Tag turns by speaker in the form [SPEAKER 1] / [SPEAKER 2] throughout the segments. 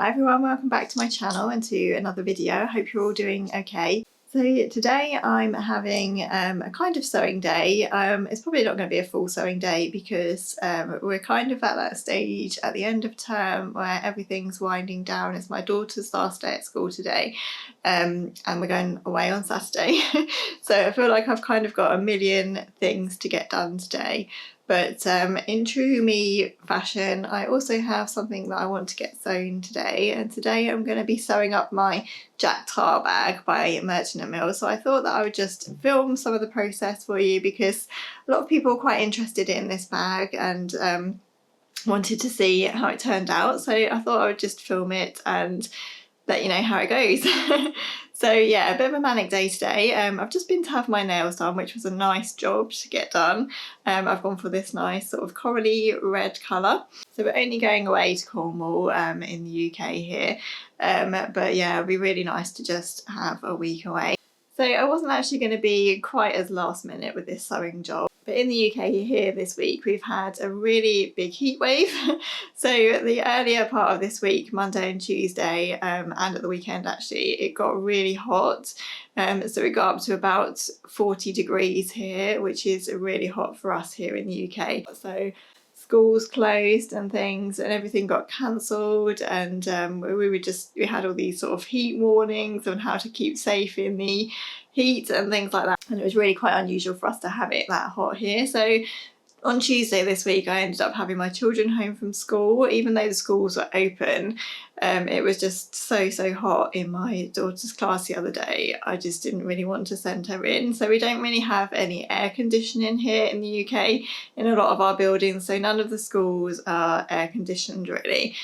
[SPEAKER 1] Hi everyone, welcome back to my channel and to another video. I hope you're all doing okay. So today I'm having a kind of sewing day. It's probably not going to be a full sewing day because we're kind of at that stage at the end of term where everything's winding down. It's my daughter's last day at school today and we're going away on Saturday. So I feel like I've kind of got a million things to get done today. But in true me fashion, I also have something that I want to get sewn today. And today I'm going to be sewing up my Jack Tar bag by Merchant & Mills. So I thought that I would just film some of the process for you because a lot of people are quite interested in this bag and wanted to see how it turned out. So I thought I would just film it and let you know how it goes. So yeah, a bit of a manic day today. I've just been to have my nails done, which was a nice job to get done. I've gone for this nice sort of corally red colour. So we're only going away to Cornwall in the UK here. But yeah, it'll be really nice to just have a week away. So I wasn't actually going to be quite as last minute with this sewing job. But in the UK here this week, we've had a really big heat wave. So the earlier part of this week, Monday and Tuesday, and at the weekend actually, it got really hot. So it got up to about 40 degrees here, which is really hot for us here in the UK. So schools closed and things and everything got cancelled, and we had all these sort of heat warnings on how to keep safe in the heat and things like that, and it was really quite unusual for us to have it that hot here. So on Tuesday this week I ended up having my children home from school. Even though the schools were open, it was just so hot in my daughter's class the other day. I just didn't really want to send her in. So we don't really have any air conditioning here in the UK in a lot of our buildings, so none of the schools are air conditioned really,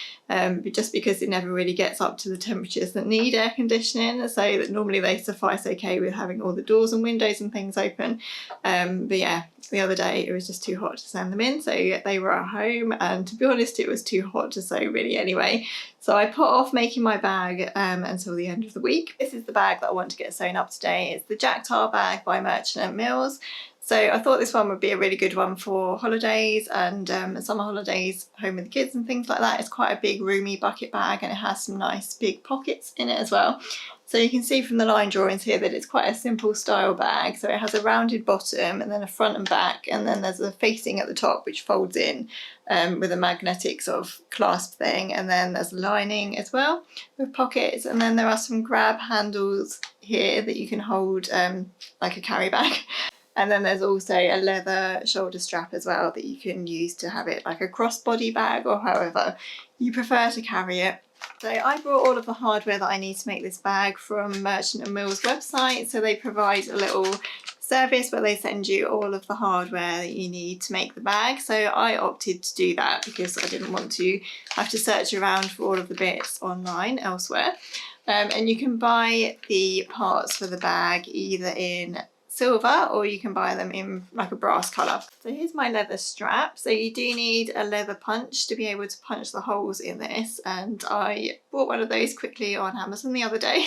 [SPEAKER 1] just because it never really gets up to the temperatures that need air conditioning. So that normally they suffice okay with having all the doors and windows and things open. But yeah, the other day it was just too hot to send them in, so they were at home, and to be honest it was too hot to sew really anyway. So I put off making my bag until the end of the week. This is the bag that I want to get sewn up today. It's the Jack Tar bag by Merchant & Mills. So I thought this one would be a really good one for holidays and summer holidays, home with the kids and things like that. It's quite a big roomy bucket bag and it has some nice big pockets in it as well. So you can see from the line drawings here that it's quite a simple style bag. So it has a rounded bottom and then a front and back, and then there's a facing at the top which folds in with a magnetic sort of clasp thing, and then there's a lining as well with pockets, and then there are some grab handles here that you can hold like a carry bag. And then there's also a leather shoulder strap as well that you can use to have it like a crossbody bag or however you prefer to carry it. So I brought all of the hardware that I need to make this bag from Merchant & Mills website. So they provide a little service where they send you all of the hardware that you need to make the bag. So I opted to do that because I didn't want to have to search around for all of the bits online elsewhere. And you can buy the parts for the bag either in silver or you can buy them in like a brass colour. So here's my leather strap. So you do need a leather punch to be able to punch the holes in this, and I bought one of those quickly on Amazon the other day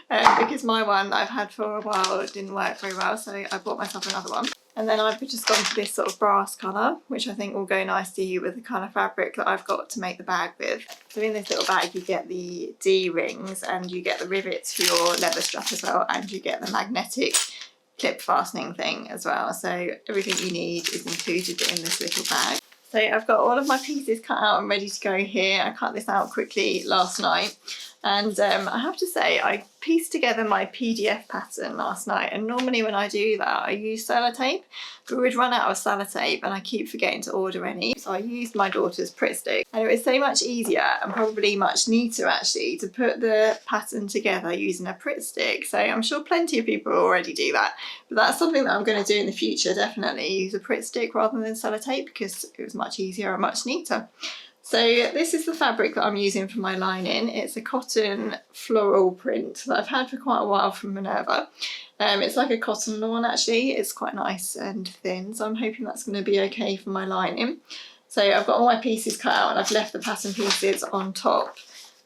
[SPEAKER 1] because my one that I've had for a while didn't work very well, so I bought myself another one. And then I've just gone for this sort of brass colour, which I think will go nicely with the kind of fabric that I've got to make the bag with. So in this little bag you get the D-rings and you get the rivets for your leather strap as well, and you get the magnetic clip fastening thing as well. So everything you need is included in this little bag. So I've got all of my pieces cut out and ready to go here. I cut this out quickly last night, and I have to say I pieced together my PDF pattern last night, and normally when I do that I use sellotape, but we'd run out of sellotape and I keep forgetting to order any, so I used my daughter's Pritt stick, and it was so much easier and probably much neater actually to put the pattern together using a Pritt stick. So I'm sure plenty of people already do that, but that's something that I'm going to do in the future, definitely use a Pritt stick rather than sellotape because it was much easier and much neater. So this is the fabric that I'm using for my lining. It's a cotton floral print that I've had for quite a while from Minerva. It's like a cotton lawn actually. It's quite nice and thin, so I'm hoping that's going to be okay for my lining. So I've got all my pieces cut out and I've left the pattern pieces on top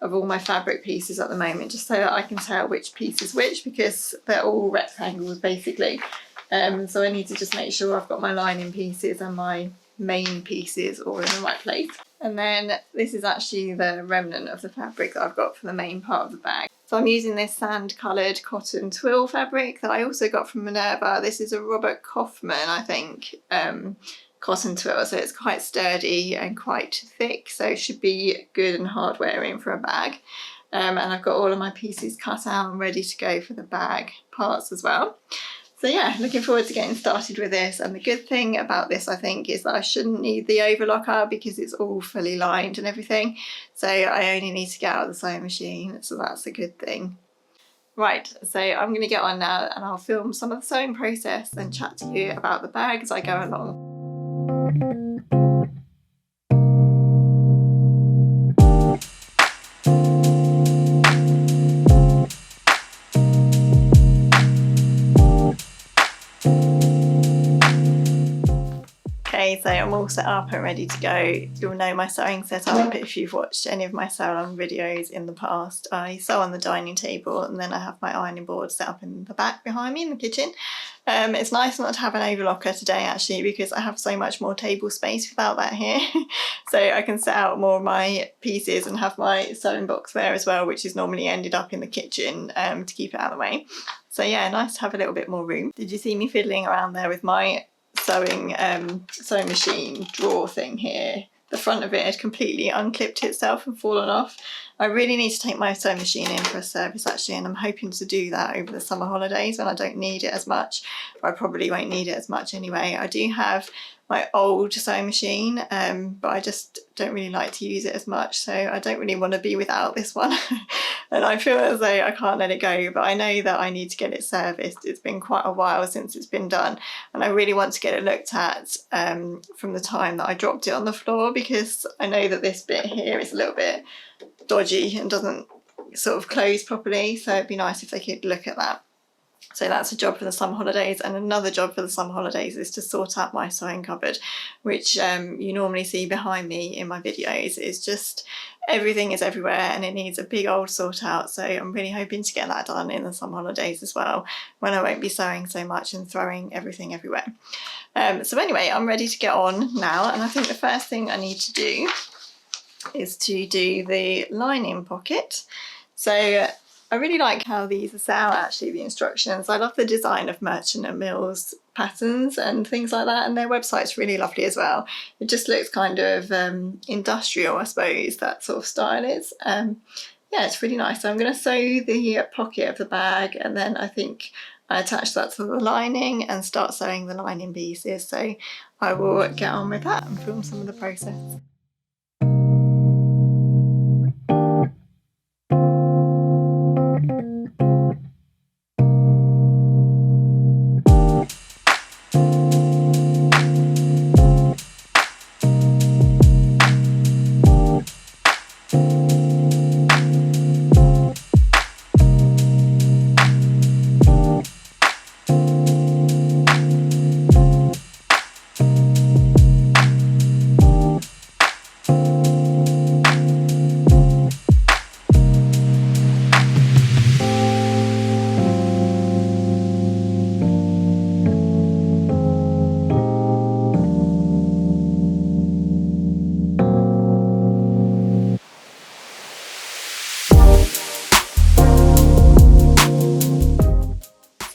[SPEAKER 1] of all my fabric pieces at the moment, just so that I can tell which piece is which, because they're all rectangles basically. So I need to just make sure I've got my lining pieces and my main pieces all in the right place. And then this is actually the remnant of the fabric that I've got for the main part of the bag. So I'm using this sand coloured cotton twill fabric that I also got from Minerva. This is a Robert Kaufman, I think, cotton twill, so it's quite sturdy and quite thick, so it should be good and hard wearing for a bag. And I've got all of my pieces cut out and ready to go for the bag parts as well. So yeah, looking forward to getting started with this. And the good thing about this, I think, is that I shouldn't need the overlocker because it's all fully lined and everything. So I only need to get out of the sewing machine, so that's a good thing. Right, so I'm going to get on now and I'll film some of the sewing process and chat to you about the bag as I go along. Okay, so I'm all set up and ready to go. You'll know my sewing setup if you've watched any of my sew along videos in the past. I sew on the dining table and then I have my ironing board set up in the back behind me in the kitchen. It's nice not to have an overlocker today actually because I have so much more table space without that here. So I can set out more of my pieces and have my sewing box there as well, which is normally ended up in the kitchen to keep it out of the way. So yeah, nice to have a little bit more room. Did you see me fiddling around there with my sewing machine drawer thing here? The front of it had completely unclipped itself and fallen off. I really need to take my sewing machine in for a service actually, and I'm hoping to do that over the summer holidays when I don't need it as much, or I probably won't need it as much anyway. I do have my old sewing machine, but I just don't really like to use it as much, so I don't really want to be without this one. And I feel as though I can't let it go, but I know that I need to get it serviced. It's been quite a while since it's been done, and I really want to get it looked at from the time that I dropped it on the floor, because I know that this bit here is a little bit dodgy and doesn't sort of close properly, so it'd be nice if they could look at that. So that's a job for the summer holidays, and another job for the summer holidays is to sort out my sewing cupboard, which you normally see behind me in my videos. It's just everything is everywhere and it needs a big old sort out, so I'm really hoping to get that done in the summer holidays as well, when I won't be sewing so much and throwing everything everywhere. So anyway, I'm ready to get on now, and I think the first thing I need to do is to do the lining pocket. So I really like how these are set out actually, the instructions. I love the design of Merchant and Mills patterns and things like that, and their website's really lovely as well. It just looks kind of industrial, I suppose, that sort of style is. Yeah, it's really nice. So I'm going to sew the pocket of the bag, and then I think I attach that to the lining and start sewing the lining pieces. So I will get on with that and film some of the process.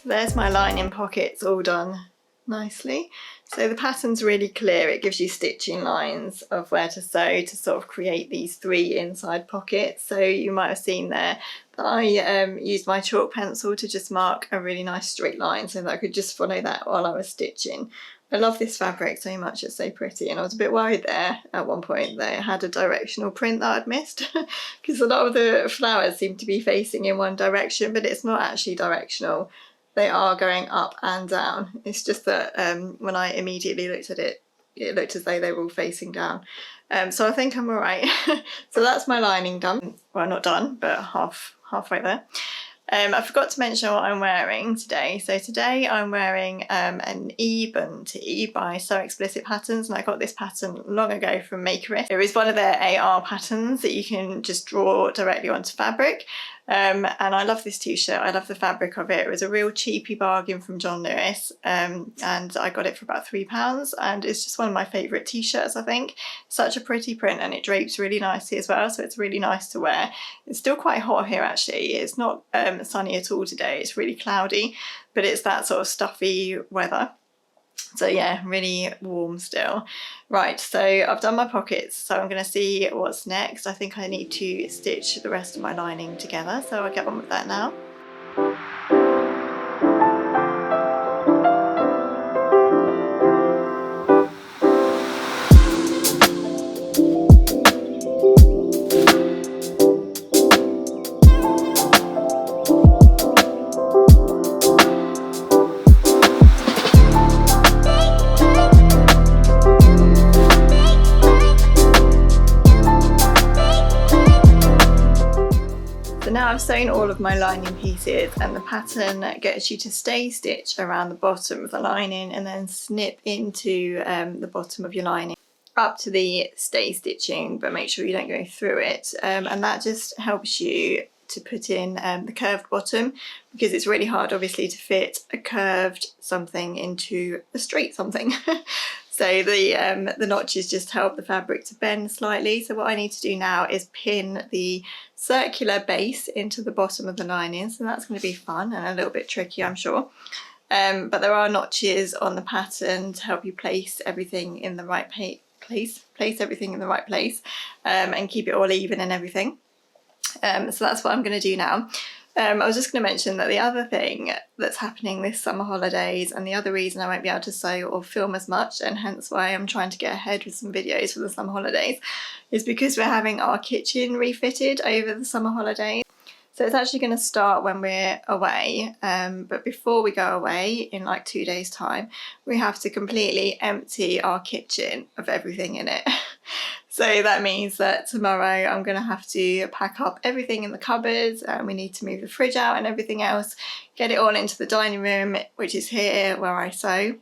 [SPEAKER 1] There's my lining pockets all done nicely. So the pattern's really clear. It gives you stitching lines of where to sew to sort of create these 3 inside pockets. So you might have seen there that I used my chalk pencil to just mark a really nice straight line so that I could just follow that while I was stitching. I love this fabric so much, it's so pretty, and I was a bit worried there at one point that it had a directional print that I'd missed, because a lot of the flowers seem to be facing in one direction, but it's not actually directional. They are going up and down. It's just that when I immediately looked at it, it looked as though they were all facing down. So I think I'm all right. So that's my lining done. Well, not done, but halfway there. I forgot to mention what I'm wearing today. So today I'm wearing an E-bun tee by So Explicit Patterns, and I got this pattern long ago from Makerist. It was one of their AR patterns that you can just draw directly onto fabric. And I love this t-shirt. I love the fabric of it. It was a real cheapy bargain from John Lewis, and I got it for about £3, and it's just one of my favourite t-shirts, I think. Such a pretty print, and it drapes really nicely as well, so it's really nice to wear. It's still quite hot here actually. It's not sunny at all today. It's really cloudy, but it's that sort of stuffy weather. So yeah, really warm still. Right, so I've done my pockets, so I'm going to see what's next. I think I need to stitch the rest of my lining together, so I'll get on with that now. So now I've sewn all of my lining pieces, and the pattern gets you to stay stitch around the bottom of the lining and then snip into the bottom of your lining up to the stay stitching, but make sure you don't go through it, and that just helps you to put in the curved bottom, because it's really hard obviously to fit a curved something into a straight something. So the notches just help the fabric to bend slightly. So what I need to do now is pin the circular base into the bottom of the lining. So that's going to be fun and a little bit tricky, I'm sure. But there are notches on the pattern to help you place everything in the right place, and keep it all even and everything. So that's what I'm going to do now. I was just going to mention that the other thing that's happening this summer holidays, and the other reason I won't be able to sew or film as much, and hence why I'm trying to get ahead with some videos for the summer holidays, is because we're having our kitchen refitted over the summer holidays. So it's actually going to start when we're away, but before we go away in like 2 days time, we have to completely empty our kitchen of everything in it. So that means that tomorrow I'm going to have to pack up everything in the cupboards, and we need to move the fridge out and everything else, get it all into the dining room, which is here where I sew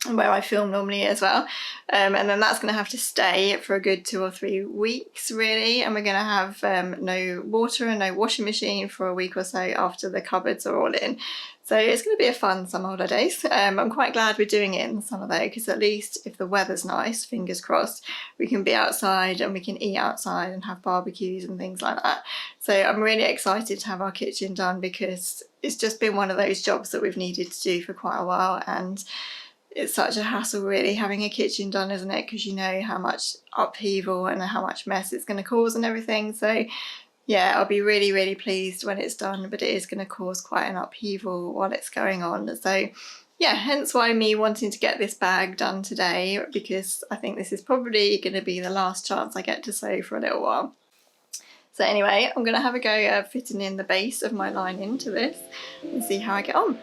[SPEAKER 1] and where I film normally as well, and then that's going to have to stay for a good 2 or 3 weeks really, and we're going to have no water and no washing machine for a week or so after the cupboards are all in. So it's going to be a fun summer holidays. I'm quite glad we're doing it in the summer though, because at least if the weather's nice, fingers crossed, we can be outside and we can eat outside and have barbecues and things like that. So I'm really excited to have our kitchen done, because it's just been one of those jobs that we've needed to do for quite a while, and it's such a hassle really having a kitchen done, isn't it? Because you know how much upheaval and how much mess it's going to cause and everything. So yeah, I'll be really, really pleased when it's done, but it is going to cause quite an upheaval while it's going on. So yeah, hence why me wanting to get this bag done today, because I think this is probably going to be the last chance I get to sew for a little while. So anyway, I'm going to have a go fitting in the base of my lining to this and see how I get on.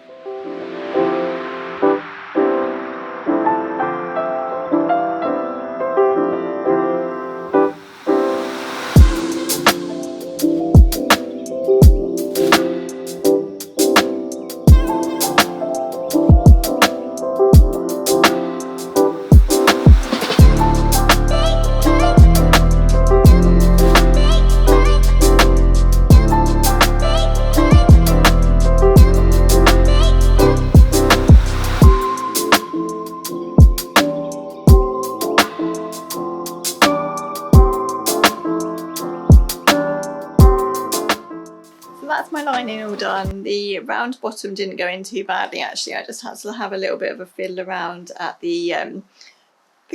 [SPEAKER 1] That's my lining all done. The round bottom didn't go in too badly actually. I just had to have a little bit of a fiddle around at the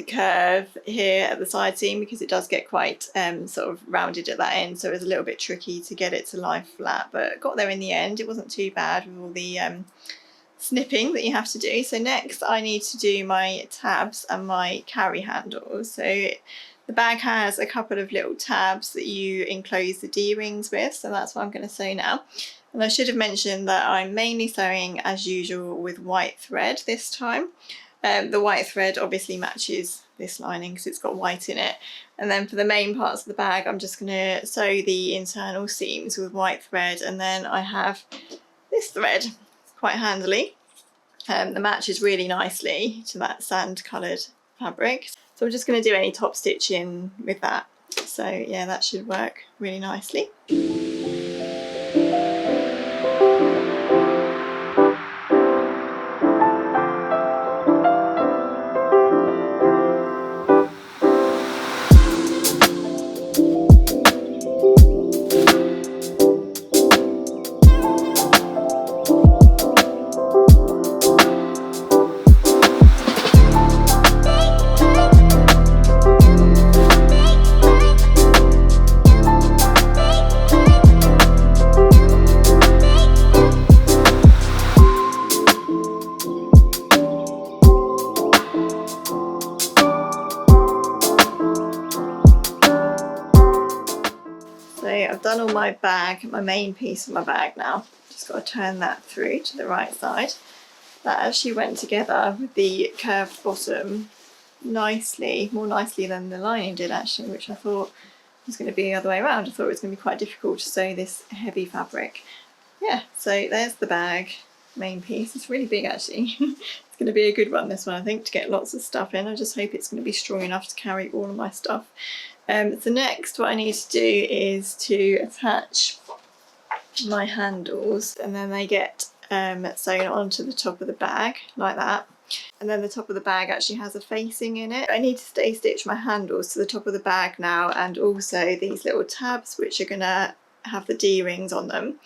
[SPEAKER 1] curve here at the side seam, because it does get quite sort of rounded at that end, so it was a little bit tricky to get it to lie flat, but got there in the end. It wasn't too bad with all the snipping that you have to do. So next I need to do my tabs and my carry handles. So the bag has a couple of little tabs that you enclose the D-rings with, so that's what I'm going to sew now. And I should have mentioned that I'm mainly sewing as usual with white thread this time. The white thread obviously matches this lining because it's got white in it. And then for the main parts of the bag, I'm just going to sew the internal seams with white thread, and then I have this thread quite handily. The matches really nicely to that sand coloured fabric. So I'm just going to do any top stitching with that. So yeah, that should work really nicely. my bag, my main piece of my bag now. Just got to turn that through to the right side. That actually went together with the curved bottom nicely, more nicely than the lining did actually, which I thought was going to be the other way around. I thought it was going to be quite difficult to sew this heavy fabric. Yeah, so there's the bag, main piece. It's really big actually. It's going to be a good one, this one, I think, to get lots of stuff in. I just hope it's going to be strong enough to carry all of my stuff. So next what I need to do is to attach my handles, and then they get sewn onto the top of the bag like that. And then the top of the bag actually has a facing in it. I need to stay stitch my handles to the top of the bag now, and also these little tabs which are going to have the D-rings on them.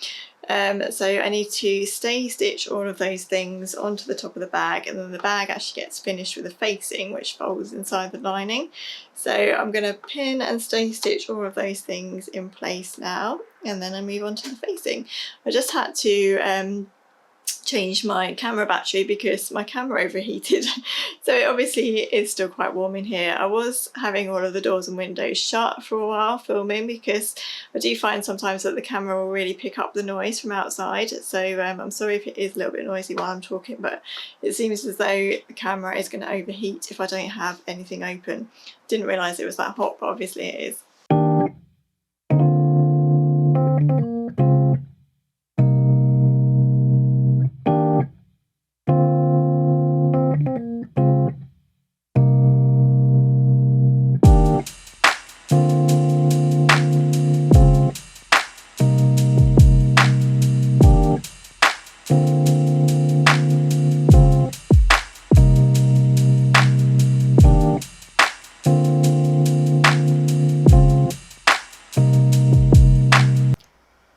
[SPEAKER 1] So I need to stay stitch all of those things onto the top of the bag, and then the bag actually gets finished with a facing which folds inside the lining. So I'm going to pin and stay stitch all of those things in place now, and then I move on to the facing. I just had to change my camera battery because my camera overheated. So it obviously is still quite warm in here. I was having all of the doors and windows shut for a while filming because I do find sometimes that the camera will really pick up the noise from outside. So I'm sorry if it is a little bit noisy while I'm talking, but it seems as though the camera is going to overheat if I don't have anything open. Didn't realise it was that hot, but obviously it is.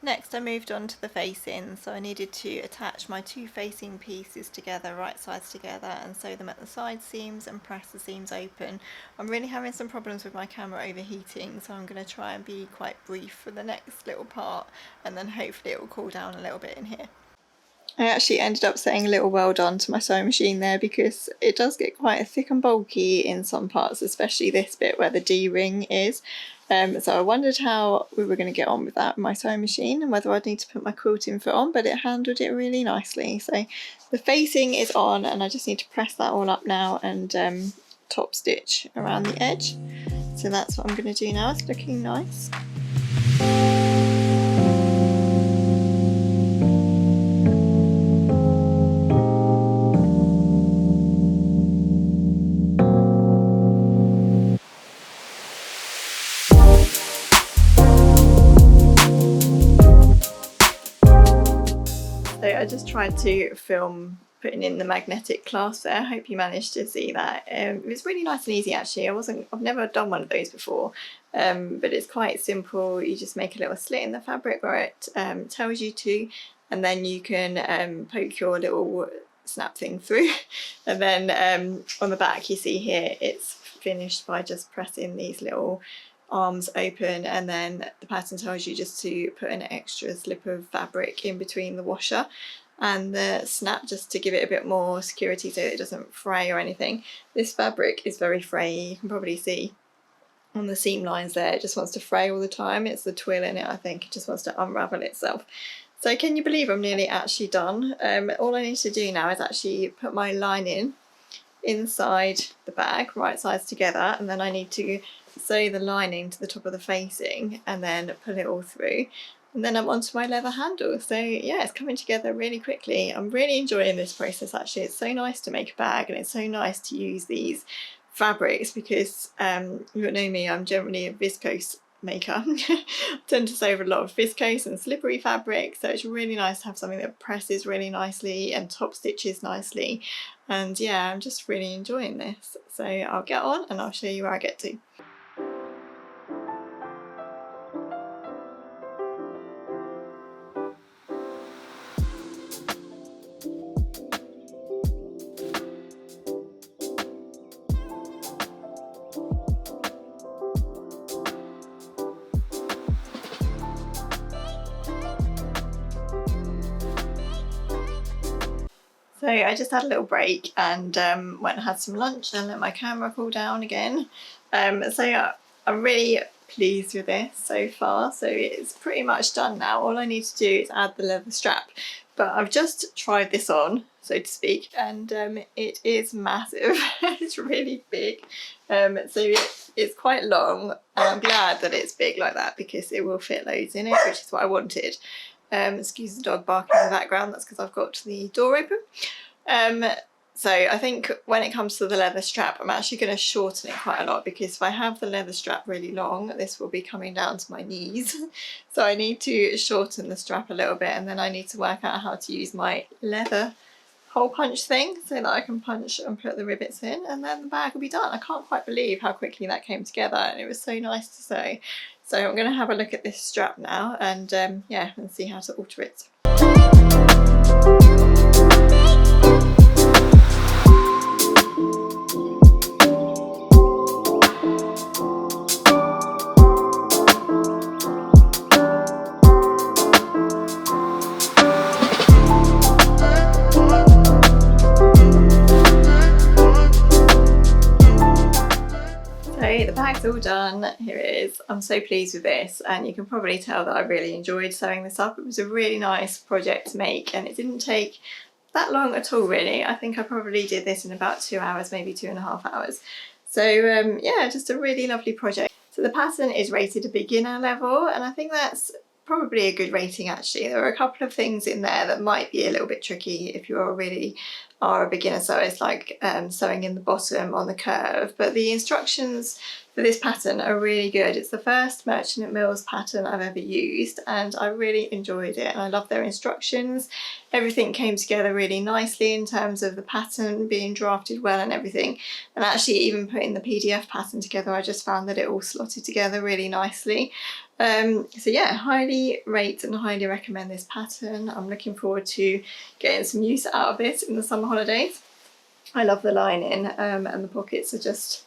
[SPEAKER 1] Next I moved on to the facing, so I needed to attach my two facing pieces together, right sides together, and sew them at the side seams and press the seams open. I'm really having some problems with my camera overheating, so I'm going to try and be quite brief for the next little part, and then hopefully it will cool down a little bit in here. I actually ended up saying a little well done to my sewing machine there because it does get quite thick and bulky in some parts, especially this bit where the D-ring is. So I wondered how we were going to get on with that in my sewing machine and whether I'd need to put my quilting foot on, but it handled it really nicely. So the facing is on, and I just need to press that all up now and top stitch around the edge. So that's what I'm going to do now. It's looking nice. I just tried to film putting in the magnetic clasp there. I hope you managed to see that. It was really nice and easy actually. I've never done one of those before, but it's quite simple. You just make a little slit in the fabric where it tells you to, and then you can poke your little snap thing through, and then on the back you see here it's finished by just pressing these little arms open, and then the pattern tells you just to put an extra slip of fabric in between the washer and the snap, just to give it a bit more security so it doesn't fray or anything. This fabric is very frayy, you can probably see on the seam lines there, it just wants to fray all the time. It's the twill in it, I think, it just wants to unravel itself. So can you believe I'm nearly actually done? All I need to do now is actually put my lining inside the bag, right sides together, and then I need to sew the lining to the top of the facing and then pull it all through, and then I'm onto my leather handle. So yeah, it's coming together really quickly. I'm really enjoying this process actually. It's so nice to make a bag, and it's so nice to use these fabrics because you know me, I'm generally a viscose maker. I tend to sew over a lot of viscose and slippery fabric, so it's really nice to have something that presses really nicely and top stitches nicely. And yeah, I'm just really enjoying this. So I'll get on and I'll show you where I get to. So I just had a little break and went and had some lunch and let my camera cool down again. So I'm really pleased with this so far. So it's pretty much done now. All I need to do is add the leather strap. But I've just tried this on, so to speak, and it is massive. It's really big. So it's quite long, and I'm glad that it's big like that because it will fit loads in it, which is what I wanted. Excuse the dog barking in the background, that's because I've got the door open. So I think when it comes to the leather strap, I'm actually going to shorten it quite a lot, because if I have the leather strap really long, this will be coming down to my knees. So I need to shorten the strap a little bit, and then I need to work out how to use my leather hole punch thing so that I can punch and put the rivets in, and then the bag will be done. I can't quite believe how quickly that came together, and it was so nice to sew. So I'm going to have a look at this strap now and yeah, and see how to alter it. The bag's all done. Here it is. I'm so pleased with this, and you can probably tell that I really enjoyed sewing this up. It was a really nice project to make, and it didn't take that long at all really. I think I probably did this in about 2 hours, maybe 2.5 hours. So yeah, just a really lovely project. So the pattern is rated a beginner level, and I think that's probably a good rating actually. There are a couple of things in there that might be a little bit tricky if you already are a beginner sewer. It's like sewing in the bottom on the curve, but the instructions for this pattern are really good. It's the first Merchant Mills pattern I've ever used, and I really enjoyed it, and I love their instructions. Everything came together really nicely in terms of the pattern being drafted well and everything, and actually even putting the PDF pattern together, I just found that it all slotted together really nicely. So yeah, highly rate and highly recommend this pattern. I'm looking forward to getting some use out of this in the summer holidays. I love the lining, and the pockets are just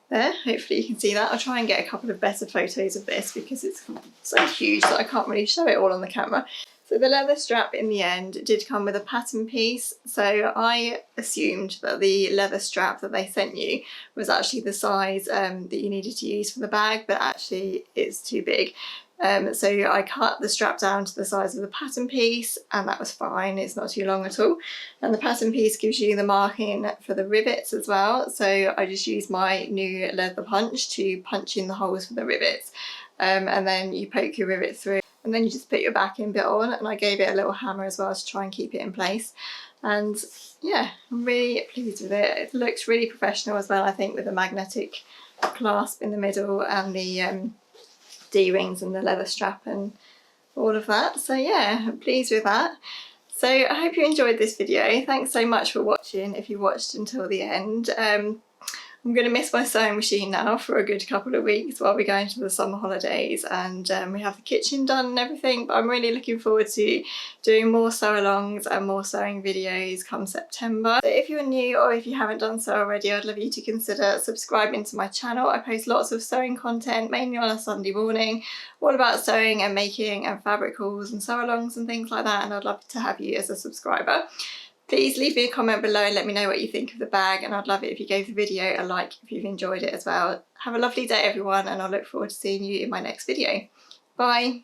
[SPEAKER 1] there. Hopefully you can see that. I'll try and get a couple of better photos of this because it's so huge that I can't really show it all on the camera. So the leather strap in the end did come with a pattern piece, so I assumed that the leather strap that they sent you was actually the size that you needed to use for the bag, but actually it's too big. So I cut the strap down to the size of the pattern piece, and that was fine. It's not too long at all. And the pattern piece gives you the marking for the rivets as well, so I just used my new leather punch to punch in the holes for the rivets. And then you poke your rivet through, and then you just put your backing bit on, and I gave it a little hammer as well to try and keep it in place. And yeah, I'm really pleased with it. It looks really professional as well, I think, with the magnetic clasp in the middle and the D-rings and the leather strap and all of that. So yeah, I'm pleased with that. So I hope you enjoyed this video. Thanks so much for watching if you watched until the end. I'm going to miss my sewing machine now for a good couple of weeks while we go into the summer holidays, and we have the kitchen done and everything, but I'm really looking forward to doing more sew-alongs and more sewing videos come September. So if you're new or if you haven't done so already, I'd love you to consider subscribing to my channel. I post lots of sewing content, mainly on a Sunday morning, all about sewing and making and fabric hauls and sew-alongs and things like that, and I'd love to have you as a subscriber. Please leave me a comment below and let me know what you think of the bag, and I'd love it if you gave the video a like if you've enjoyed it as well. Have a lovely day everyone, and I'll look forward to seeing you in my next video. Bye!